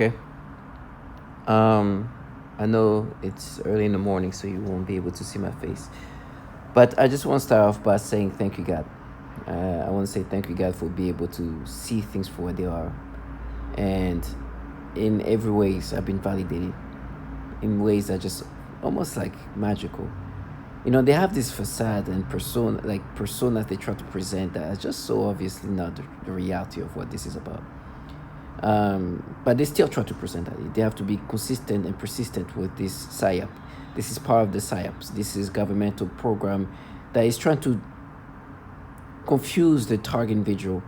Okay. Um, I know it's early in the morning, so you won't be able to see my face. But I just want to start off by saying thank you, God. I want to say thank you, God, for being able to see things for what they are. And in every ways, I've been validated in ways that just almost like magical. They have this facade and persona, like personas they try to present that are just so obviously not the reality of what this is about. But they still try to present that. They have to be consistent and persistent with this PSYOP. This is part of the PSYOPs. This is governmental program that is trying to confuse the target individual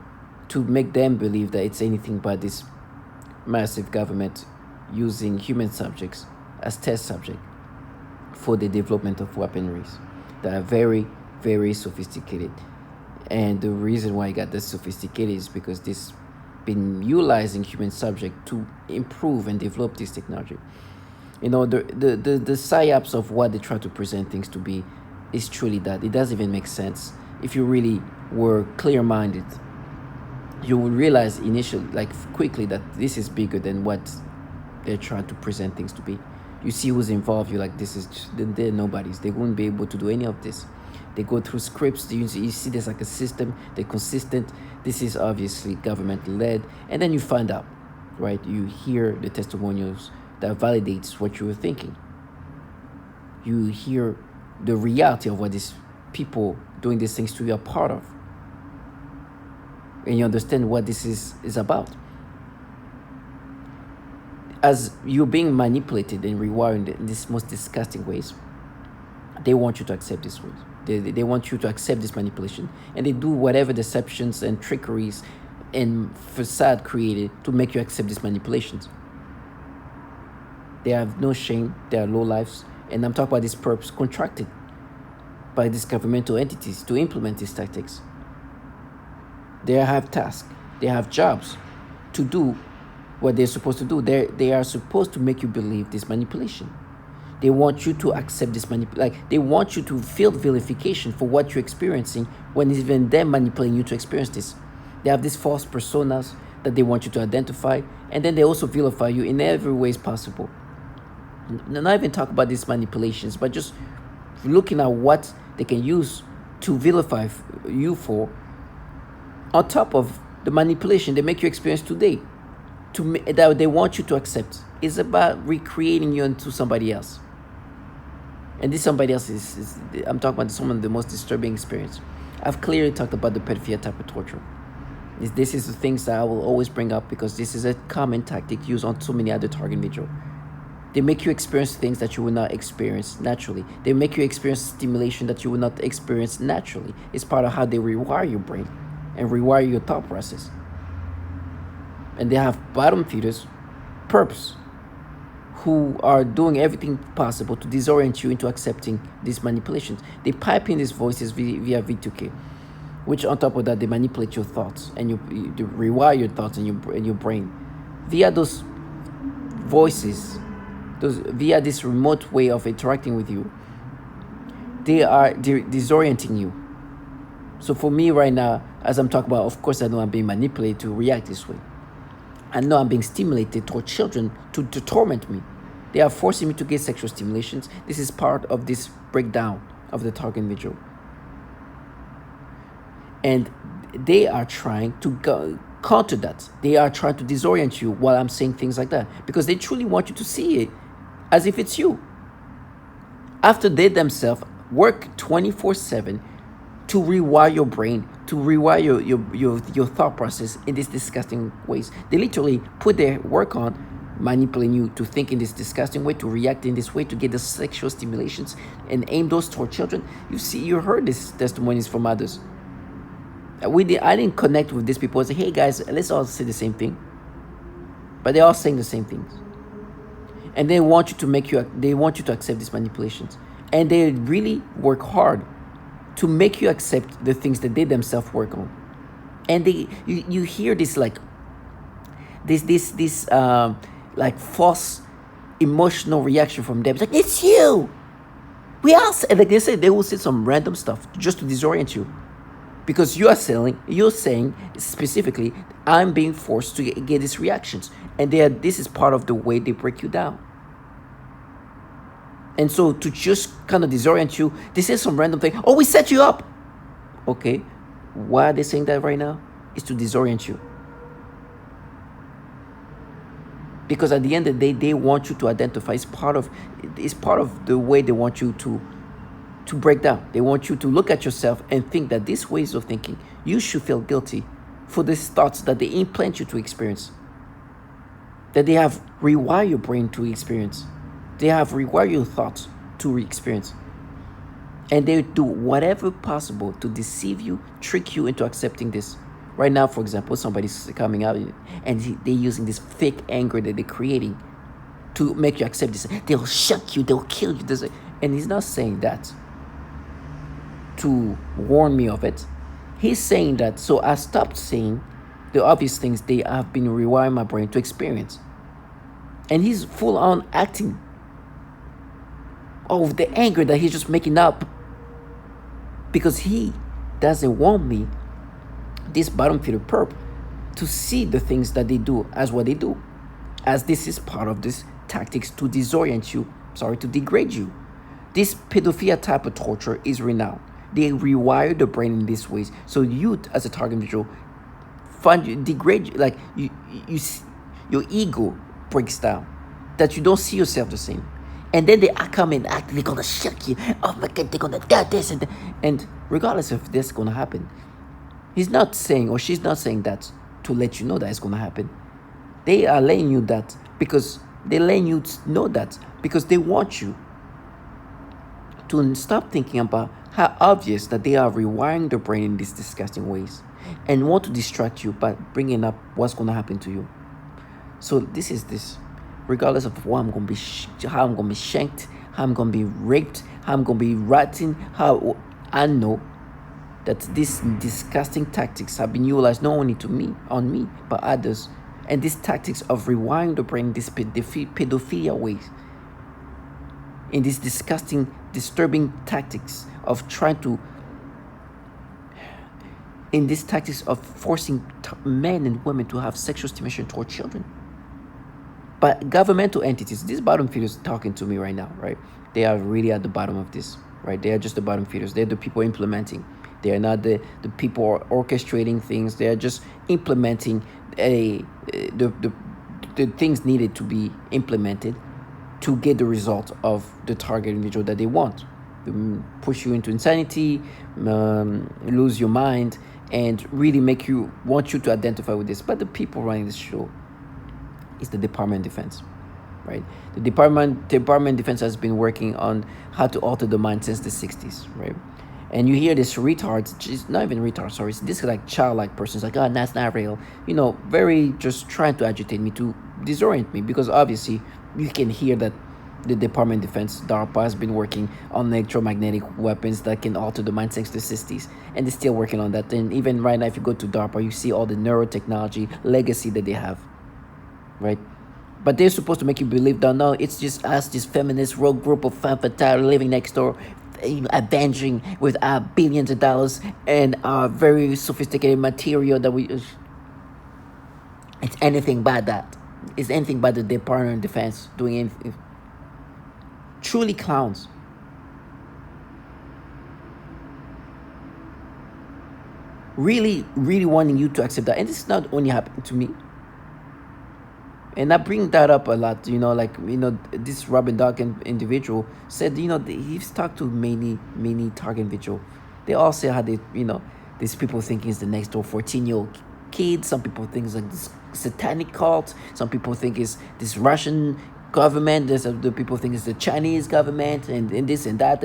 to make them believe that it's anything but this massive government using human subjects as test subject for the development of weaponries that are very, very sophisticated. And the reason why it got this sophisticated is because this been utilizing human subject to improve and develop this technology. The psyops of what they try to present things to be is truly that. It doesn't even make sense. If you really were clear-minded, you would realize initially, like quickly, that this is bigger than what they're trying to present things to be. You see who's involved, you're like, this is just, they're nobodies. They wouldn't be able to do any of this. They go through scripts. You see there's like a system. They're consistent. This is obviously government-led. And then you find out, right? You hear the testimonials that validates what you were thinking. You hear the reality of what these people doing these things to you are part of. And you understand what this is about. As you're being manipulated and rewired in these most disgusting ways, they want you to accept this way. They want you to accept this manipulation. And they do whatever deceptions and trickeries and facade created to make you accept these manipulations. They have no shame. They are low lives. And I'm talking about these perps contracted by these governmental entities to implement these tactics. They have tasks. They have jobs to do what they're supposed to do. They are supposed to make you believe this manipulation. They want you to accept this they want you to feel vilification for what you're experiencing when it's even them manipulating you to experience this. They have these false personas that they want you to identify, and then they also vilify you in every way possible. Not even talk about these manipulations, but just looking at what they can use to vilify you for, on top of the manipulation they make you experience today, that they want you to accept. Is about recreating you into somebody else. And this somebody else is I'm talking about some of the most disturbing experience. I've clearly talked about the pedophilia type of torture. This is the things that I will always bring up because this is a common tactic used on so many other target individuals. They make you experience things that you will not experience naturally. They make you experience stimulation that you will not experience naturally. It's part of how they rewire your brain and rewire your thought process. And they have bottom feeders, perps, who are doing everything possible to disorient you into accepting these manipulations. They pipe in these voices via V2K, which on top of that, they manipulate your thoughts and you rewire your thoughts in your brain. Via those voices, via this remote way of interacting with you, they're disorienting you. So for me right now, as I'm talking about, of course I know I'm being manipulated to react this way. I know I'm being stimulated toward children to torment me. They are forcing me to get sexual stimulations. This is part of this breakdown of the target individual. And they are trying to counter that. They are trying to disorient you while I'm saying things like that. Because they truly want you to see it as if it's you. After they themselves work 24/7 to rewire your brain, to rewire your thought process in these disgusting ways. They literally put their work on manipulating you to think in this disgusting way, to react in this way, to get the sexual stimulations and aim those toward children. You heard these testimonies from others. I didn't connect with these people and say, hey guys, let's all say the same thing. But they're all saying the same things. And they want you to accept these manipulations. And they really work hard to make you accept the things that they themselves work on. And you hear this like false emotional reaction from them. It's like, it's you. We all say, like they say, they will say some random stuff just to disorient you. because you're saying specifically, I'm being forced to get these reactions, and this is part of the way they break you down. And so to just kind of disorient you, they say some random thing. Oh, we set you up. Okay, why are they saying that right now? It's to disorient you. Because at the end of the day, they want you to identify. It's part of the way they want you to break down. They want you to look at yourself and think that these ways of thinking, you should feel guilty for these thoughts that they implant you to experience. That they have rewired your brain to experience. They have rewired your thoughts to experience. And they do whatever possible to deceive you, trick you into accepting this. Right now, for example, somebody's coming out and they're using this fake anger that they're creating to make you accept this. They'll shock you, they'll kill you. And he's not saying that to warn me of it. He's saying that so I stopped saying the obvious things they have been rewiring my brain to experience. And he's full on acting of the anger that he's just making up, because he doesn't want me, this bottom feeder perp, to see the things that they do as what they do, as this is part of this tactics to disorient you, to degrade you. This pedophilia type of torture is renowned. They rewire the brain in these ways, so you as a target individual find you degrade you, like you your ego breaks down, that you don't see yourself the same. And then they come and act, they're gonna shock you. Oh my God, they're gonna do this and that. And regardless if this is gonna happen, he's not saying, or she's not saying that to let you know that it's gonna happen. They are letting you that because they're letting you know that because they want you to stop thinking about how obvious that they are rewiring the brain in these disgusting ways, and want to distract you by bringing up what's gonna happen to you. So this is this. Regardless of what I'm gonna be, how I'm gonna be shanked, how I'm gonna be raped, how I'm gonna be rotting, how I know that these disgusting tactics have been utilized not only on me, but others. And these tactics of rewiring the brain, these pedophilia ways, in these disgusting, disturbing tactics of in these tactics of forcing men and women to have sexual stimulation toward children. But governmental entities, these bottom feeders talking to me right now, right? They are really at the bottom of this, right? They are just the bottom feeders. They're the people implementing. They are not the people orchestrating things. They are just implementing the things needed to be implemented to get the result of the target individual that they want. Push you into insanity, lose your mind, and really want you to identify with this. But the people running this show is the Department of Defense, right? The Department of Defense has been working on how to alter the mind since the 60s, right? And you hear this retard, it's not even retard, sorry, it's this like childlike person. It's like, oh, that's not real. Very just trying to agitate me, to disorient me, because obviously you can hear that the Department of Defense, DARPA, has been working on electromagnetic weapons that can alter the mind since the 60s. And they're still working on that. And even right now, if you go to DARPA, you see all the neurotechnology legacy that they have, right? But they're supposed to make you believe that, no, it's just us, this feminist rogue group of femme fatale living next door, avenging with our billions of dollars and our very sophisticated material that it's anything but that. It's anything but the Department of Defense doing anything. Truly clowns. Really, really wanting you to accept that. And this is not only happening to me. And I bring that up a lot, this Robin Dog individual said, he's talked to many target individuals. They all say how these people think he's the next door 14-year-old kid. Some people think it's like this satanic cult. Some people think it's this Russian government. There's other people think it's the Chinese government and this and that.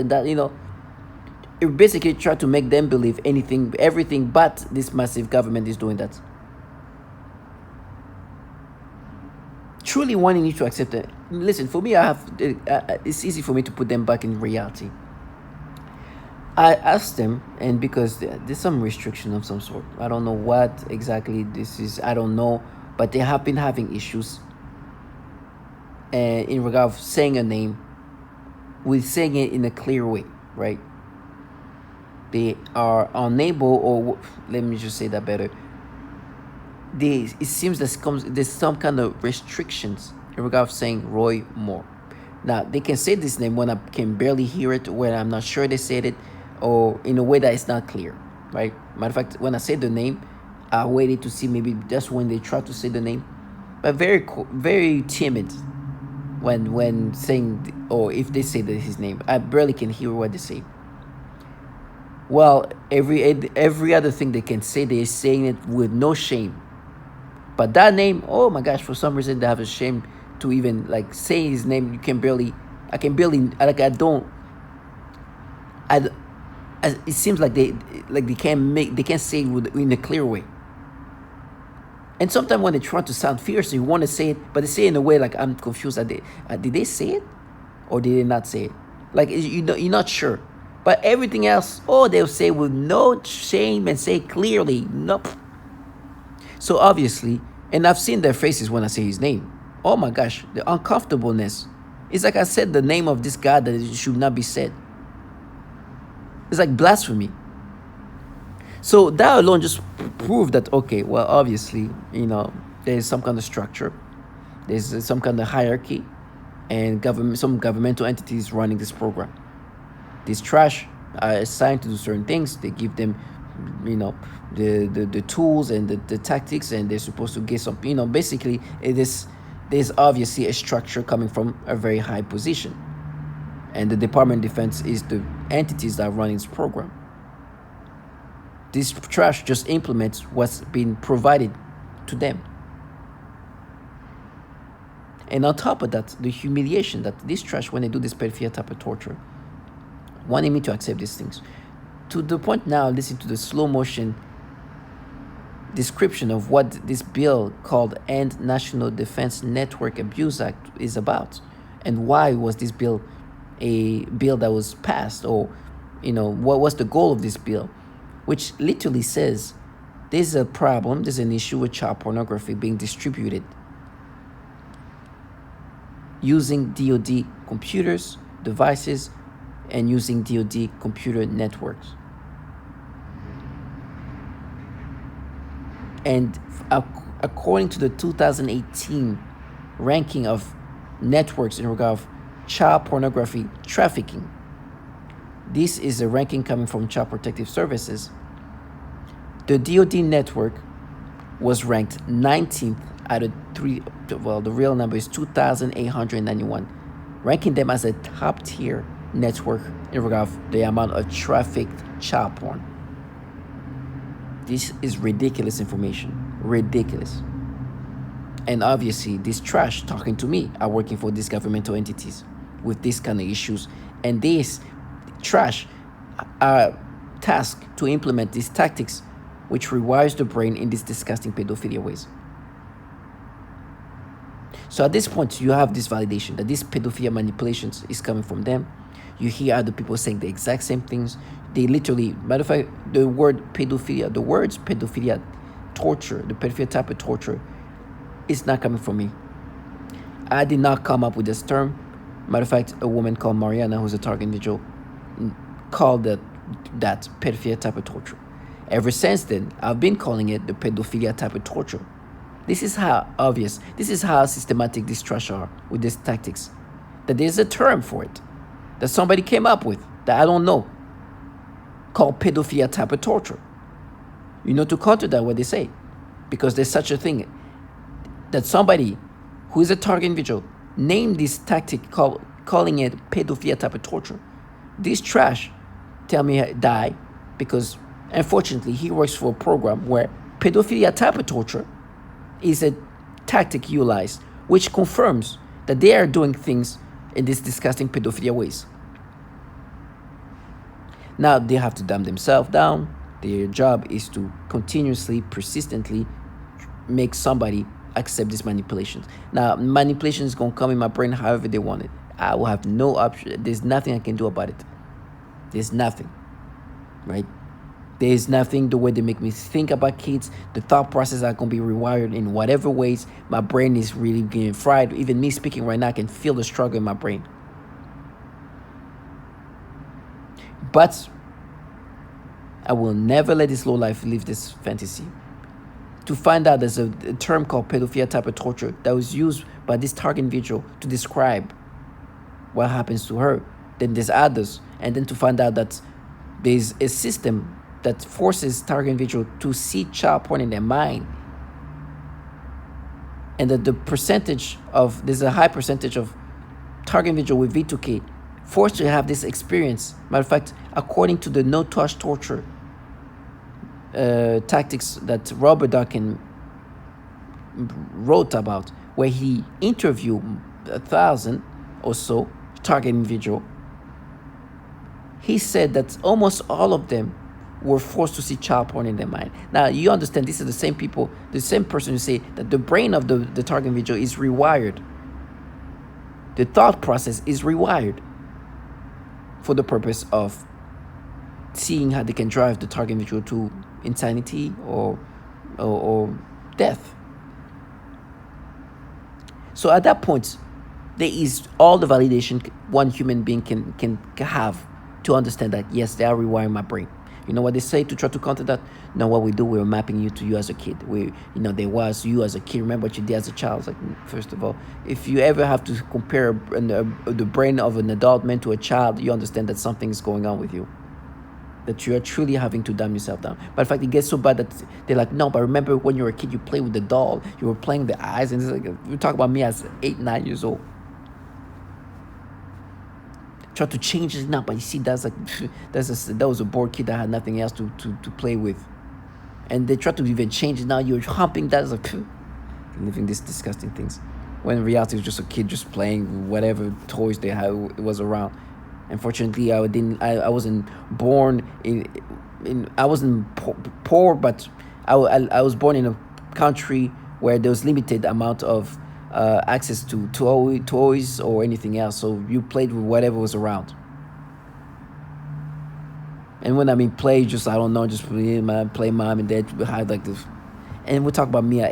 It basically try to make them believe everything but this massive government is doing that. Truly wanting you to accept it. Listen, for me, it's easy for me to put them back in reality. I asked them, and because there's some restriction of some sort, I don't know what exactly this is, I don't know, but they have been having issues in regard of saying a name, with saying it in a clear way, right? They are unable, or let me just say that better. It seems there's some kind of restrictions in regard of saying Roy Moore. Now they can say this name when I can barely hear it, when I'm not sure they said it, or in a way that it's not clear, right? Matter of fact, when I say the name, I waited to see maybe that's when they try to say the name, but very timid when saying, or if they say that his name, I barely can hear what they say. Well, every other thing they can say, they're saying it with no shame. But that name, oh my gosh, for some reason they have a shame to even like say his name. You can barely, I can barely, like I don't, I, it seems like they can't say it in a clear way. And sometimes when they try to sound fierce, you want to say it, but they say it in a way like I'm confused. Did they say it, or did they not say it? Like you're not sure. But everything else, oh, they'll say with no shame and say clearly, nope. So obviously, and I've seen their faces when I say his name. Oh my gosh, the uncomfortableness. It's like I said the name of this God that it should not be said. It's like blasphemy. So that alone just proved that, okay, well, obviously, there's some kind of structure. There's some kind of hierarchy, and some governmental entities running this program. These trash are assigned to do certain things. They give them, the tools and the tactics, and they're supposed to get some, basically there's obviously a structure coming from a very high position. And the Department of Defense is the entities that are running this program. This trash just implements what's been provided to them. And on top of that, the humiliation that this trash, when they do this pedophilia type of torture, wanting me to accept these things. To the point now, listen to the slow motion description of what this bill called End National Defense Network Abuse Act is about. And why was this bill a bill that was passed, or, what was the goal of this bill? Which literally says there's a problem, there's an issue with child pornography being distributed using DoD computers, devices, and using DoD computer networks. And according to the 2018 ranking of networks in regard of child pornography trafficking, this is a ranking coming from Child Protective Services. The DoD network was ranked 19th out of the real number is 2,891, ranking them as a top tier network in regard of the amount of trafficked child porn. This is ridiculous information. Ridiculous. And obviously, this trash talking to me are working for these governmental entities with these kind of issues. And these trash are tasked to implement these tactics which rewires the brain in these disgusting pedophilia ways. So at this point, you have this validation that this pedophilia manipulations is coming from them. You hear other people saying the exact same things. They literally, matter of fact, the words pedophilia, torture, the pedophilia type of torture, is not coming from me. I did not come up with this term. Matter of fact, a woman called Mariana, who's a target individual, called that pedophilia type of torture. Ever since then, I've been calling it the pedophilia type of torture. This is how obvious, this is how systematic these trash are with these tactics. That there's a term for it that somebody came up with that I don't know, called pedophilia type of torture. To counter that what they say, because there's such a thing that somebody who is a target individual named this tactic calling it pedophilia type of torture. This trash tell me die because unfortunately he works for a program where pedophilia type of torture is a tactic utilized, which confirms that they are doing things in these disgusting pedophilia ways. Now they have to dumb themselves down. Their job is to continuously, persistently make somebody accept these manipulations. Now, manipulation is going to come in my brain however they want it. I will have no option. There's nothing I can do about it. There's nothing, right? There's nothing. The way they make me think about kids, the thought process are going to be rewired in whatever ways. My brain is really getting fried. Even me speaking right now, I can feel the struggle in my brain. But I will never let this low life live this fantasy. To find out there's a term called pedophilia type of torture that was used by this target individual to describe what happens to her. Then there's others, and then to find out that there's a system that forces target individual to see child porn in their mind, and that there's a high percentage of target individual with V2K forced to have this experience. Matter of fact, according to the no-touch torture tactics that Robert Duncan wrote about, where he interviewed 1,000 or so target individual, he said that almost all of them were forced to see child porn in their mind. Now, you understand, these are the same people, the same person who say that the brain of the target individual is rewired. The thought process is rewired for the purpose of seeing how they can drive the target individual to insanity or death. So at that point, there is all the validation one human being can have to understand that, yes, they are rewiring my brain. You know what they say to try to counter that? No, what we do, we're mapping you to you as a kid. There was you as a kid. Remember what you did as a child. It's like, first of all, if you ever have to compare the brain of an adult man to a child, you understand that something is going on with you. That you are truly having to dumb yourself down. But in fact, it gets so bad that they're like, no, but remember when you were a kid, you played with the doll. You were playing the eyes. And it's like, you talk about me as 8, 9 years old. Try to change it now, but you see, that was a bored kid that had nothing else to play with. And they try to even change it now. You're humping that as living these disgusting things. When in reality, it was just a kid just playing whatever toys they had was around. Unfortunately, I wasn't born I wasn't poor, but I was born in a country where there was limited amount of access to toys or anything else. So you played with whatever was around. And when I mean play, just I don't know, just play mom and dad had like this. And we talk about me at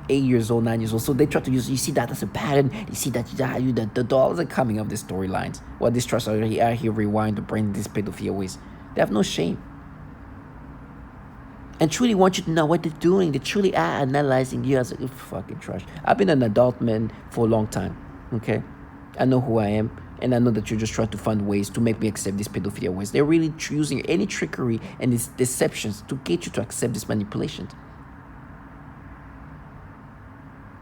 8 years old, 9 years old. So they try to use, you see that as a pattern. You see that the dolls are coming up these storylines. Well, these trusts are here rewind the brain these pedophilia ways. They have no shame. And truly want you to know what they're doing. They truly are analyzing you as a fucking trash. I've been an adult man for a long time. Okay? I know who I am. And I know that you're just trying to find ways to make me accept these pedophilia ways. They're really using any trickery and these deceptions to get you to accept this manipulation.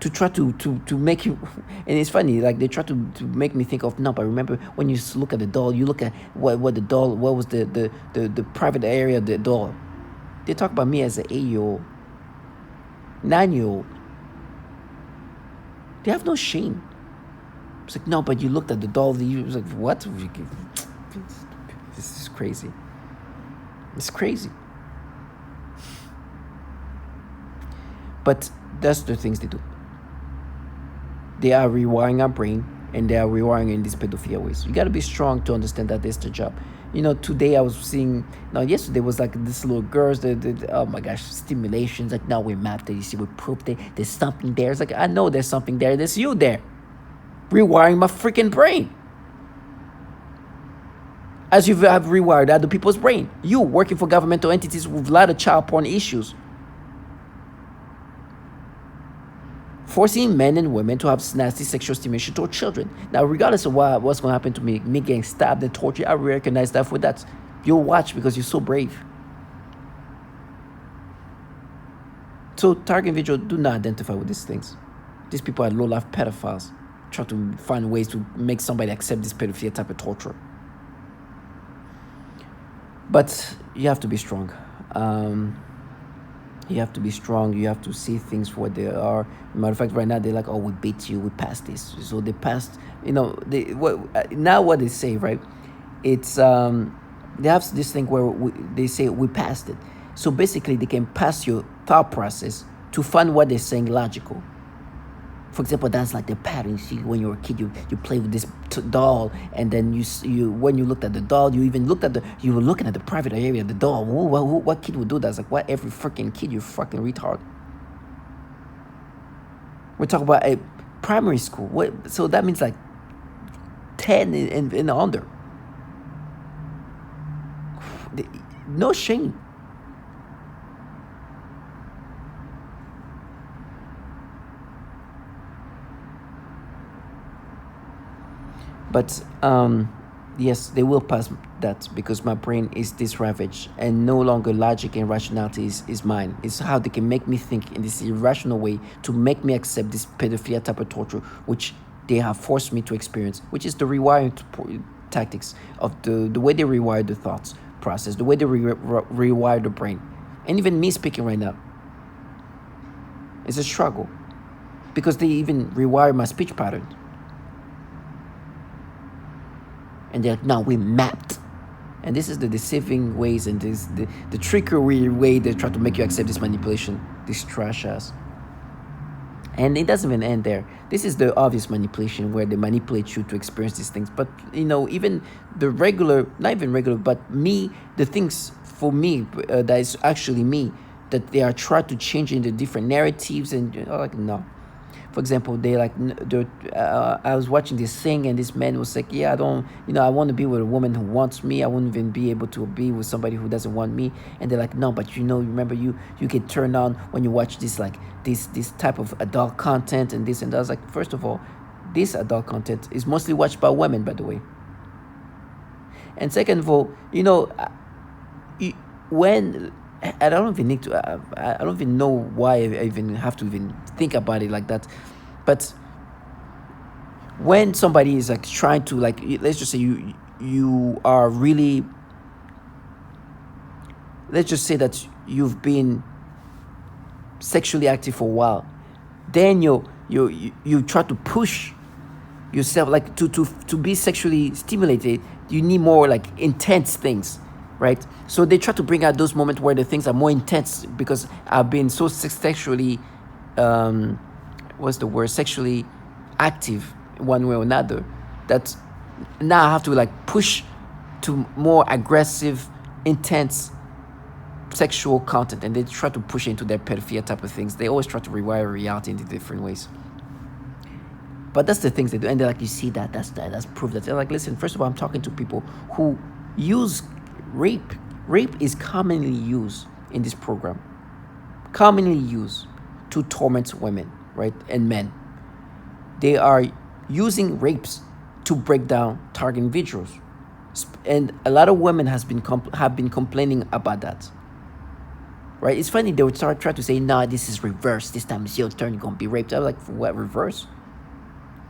To try to make you, and it's funny, like they try to make me think of, no, but remember when you look at the doll, you look at what the doll, what was the private area of the doll. They talk about me as an 8-year-old, 9-year-old. They have no shame. It's like, no, but you looked at the doll. You was like, what? This is crazy. It's crazy. But that's the things they do. They are rewiring our brain, and they are rewiring in these pedophilia ways. You got to be strong to understand that that's the job. Today I was seeing, yesterday was like this little girls, oh my gosh, stimulations, like now we mapped it, you see, we proved it, there's something there. It's like, I know there's something there, there's you there. Rewiring my freaking brain. As you have rewired other people's brain. You working for governmental entities with a lot of child porn issues. Forcing men and women to have nasty sexual stimulation toward children. Now, regardless of what's going to happen to me getting stabbed and tortured, I recognize that for that. You'll watch because you're so brave. So, target individuals do not identify with these things. These people are low-life pedophiles. Try to find ways to make somebody accept this pedophilia type of torture. But you have to be strong. You have to be strong. You have to see things for what they are. Matter of fact, right now they're like, "Oh, we beat you. We passed this." So they passed. Now what they say, right? It's they have this thing where they say we passed it. So basically, they can pass your thought process to find what they're saying logical. For example, that's like the pattern. You see, when you were a kid, you play with this doll, and then you when you looked at the doll, you were looking at the private area of the doll. What kid would do that? It's like, what? Every freaking kid, you fucking retard. We're talking about a primary school. So that means like 10 and under. No shame. But yes, they will pass that because my brain is this ravaged and no longer logic and rationality is mine. It's how they can make me think in this irrational way to make me accept this pedophilia type of torture, which they have forced me to experience, which is the rewiring tactics of the way they rewire the thoughts process, the way they rewire the brain. And even me speaking right now, it's a struggle because they even rewire my speech pattern. And they're like, no, we mapped. And this is the deceiving ways and this the trickery way they try to make you accept this manipulation, this trash ass. And it doesn't even end there. This is the obvious manipulation where they manipulate you to experience these things. But, even the regular, not even regular, but me, the things for me that is actually me, that they are trying to change into different narratives and like, no. For example, I was watching this thing and this man was like, yeah, I want to be with a woman who wants me. I wouldn't even be able to be with somebody who doesn't want me. And they're like, no, but remember you get turned on when you watch this, like this type of adult content and this and that. I was like, first of all, this adult content is mostly watched by women, by the way. And second of all, when I don't even need to. I don't even know why I even have to even think about it like that. But when somebody is like trying to, like, let's just say you are really. Let's just say that you've been sexually active for a while, then you try to push yourself, like to be sexually stimulated. You need more like intense things. Right? So they try to bring out those moments where the things are more intense because I've been so sexually, sexually active one way or another, that now I have to like push to more aggressive, intense sexual content, and they try to push into their pedophilia type of things. They always try to rewire reality into different ways. But that's the things they do, and they're like, you see that's proof that they're like, listen, first of all, I'm talking to people who use rape. Rape is commonly used in this program. Commonly used to torment women, right, and men. They are using rapes to break down target individuals, and a lot of women have been complaining about that. Right? It's funny they would try to say, "Nah, this is reverse. This time it's your turn. You're gonna be raped." I'm like, "What reverse?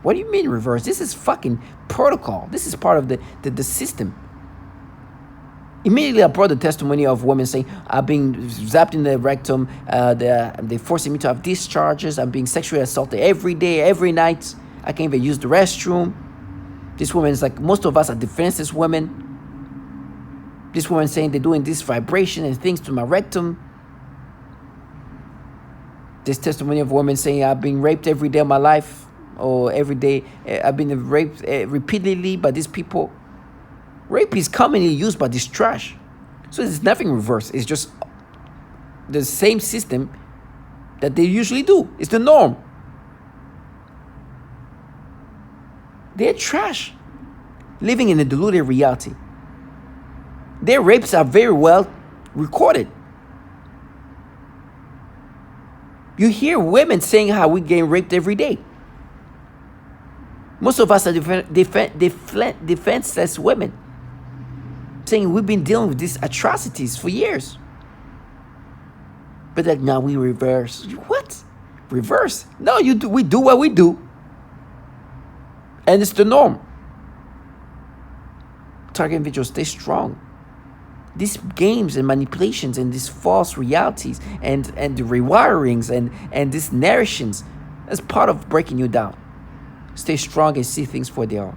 What do you mean reverse? This is fucking protocol. This is part of the system." Immediately, I brought the testimony of women saying, "I've been zapped in the rectum. They're forcing me to have discharges. I'm being sexually assaulted every day, every night. I can't even use the restroom." This woman is like, most of us are defenseless women. This woman saying they're doing this vibration and things to my rectum. This testimony of women saying, "I've been raped every day of my life, or every day I've been raped repeatedly by these people." Rape is commonly used by this trash. So it's nothing reverse. It's just the same system that they usually do. It's the norm. They're trash, living in a deluded reality. Their rapes are very well recorded. You hear women saying how we getting raped every day. Most of us are defenseless women, saying we've been dealing with these atrocities for years. But like, now we reverse. What? Reverse? No, you do. We do what we do. And it's the norm. Target individuals, stay strong. These games and manipulations and these false realities and the rewirings and these narrations, that's part of breaking you down. Stay strong and see things for they are.